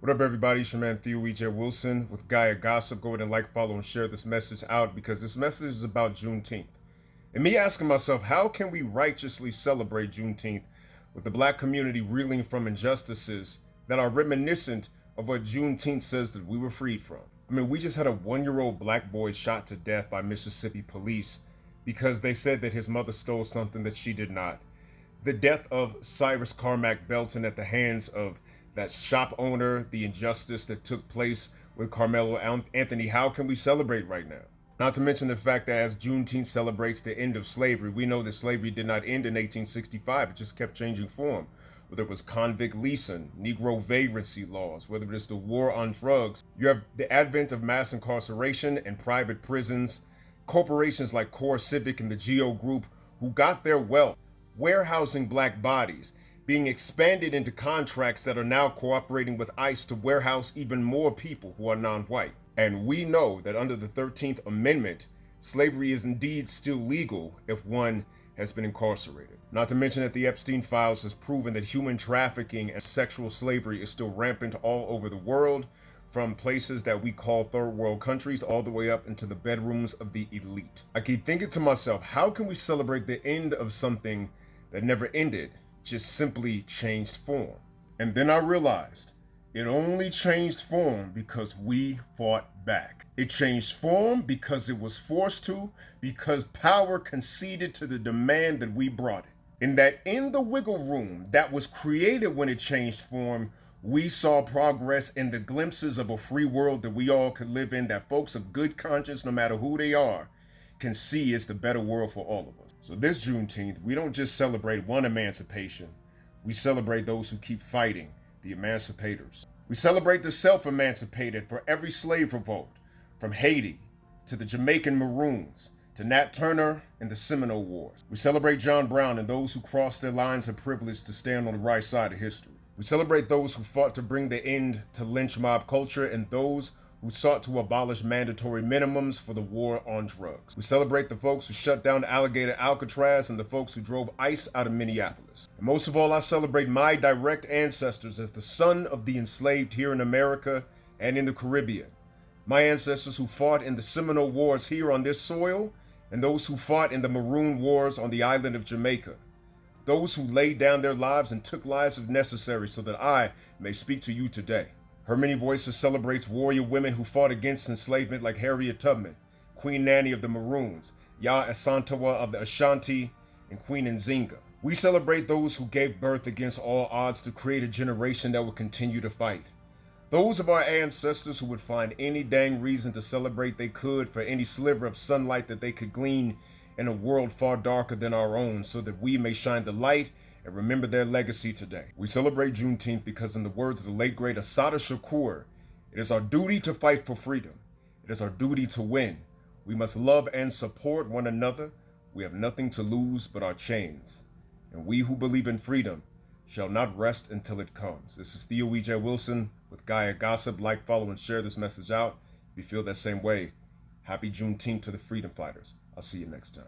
What up, everybody? It's your man, Theo E.J. Wilson with Gaia Gossip. Go ahead and like, follow, and share this message out because this message is about Juneteenth. And me asking myself, how can we righteously celebrate Juneteenth with the black community reeling from injustices that are reminiscent of what Juneteenth says that we were freed from? I mean, we just had a 1-year-old black boy shot to death by Mississippi police because they said that his mother stole something that she did not. The death of Cyrus Carmack Belton at the hands of that shop owner, the injustice that took place with Carmelo Anthony. How can we celebrate right now? Not to mention the fact that as Juneteenth celebrates the end of slavery, we know that slavery did not end in 1865. It just kept changing form. Whether it was convict leasing, Negro vagrancy laws, whether it is the war on drugs, you have the advent of mass incarceration and private prisons, corporations like Core Civic and the Geo Group who got their wealth warehousing black bodies, being expanded into contracts that are now cooperating with ICE to warehouse even more people who are non-white. And we know that under the 13th Amendment, slavery is indeed still legal if one has been incarcerated. Not to mention that the Epstein files has proven that human trafficking and sexual slavery is still rampant all over the world, from places that we call third world countries all the way up into the bedrooms of the elite. I keep thinking to myself, how can we celebrate the end of something that never ended, just simply changed form? And then I realized it only changed form because we fought back. It changed form because it was forced to, because power conceded to the demand that we brought it. And that in the wiggle room that was created when it changed form, we saw progress and the glimpses of a free world that we all could live in, that folks of good conscience, no matter who they are, can see is the better world for all of us. So this Juneteenth, we don't just celebrate one emancipation, we celebrate those who keep fighting, the emancipators. We celebrate the self-emancipated for every slave revolt, from Haiti to the Jamaican Maroons, to Nat Turner and the Seminole Wars. We celebrate John Brown and those who crossed their lines of privilege to stand on the right side of history. We celebrate those who fought to bring the end to lynch mob culture and those who sought to abolish mandatory minimums for the war on drugs. We celebrate the folks who shut down Alligator Alcatraz and the folks who drove ICE out of Minneapolis. And most of all, I celebrate my direct ancestors as the son of the enslaved here in America and in the Caribbean. My ancestors who fought in the Seminole Wars here on this soil, and those who fought in the Maroon Wars on the island of Jamaica. Those who laid down their lives and took lives if necessary so that I may speak to you today. Her Many Voices celebrates warrior women who fought against enslavement like Harriet Tubman, Queen Nanny of the Maroons, Ya Asantewa of the Ashanti, and Queen Nzinga. We celebrate those who gave birth against all odds to create a generation that will continue to fight. Those of our ancestors who would find any dang reason to celebrate they could for any sliver of sunlight that they could glean in a world far darker than our own so that we may shine the light and remember their legacy today. We celebrate Juneteenth because in the words of the late great Assata Shakur, it is our duty to fight for freedom. It is our duty to win. We must love and support one another. We have nothing to lose but our chains. And we who believe in freedom shall not rest until it comes. This is Theo E.J. Wilson with Gaia Gossip. Like, follow, and share this message out. If you feel that same way, happy Juneteenth to the freedom fighters. I'll see you next time.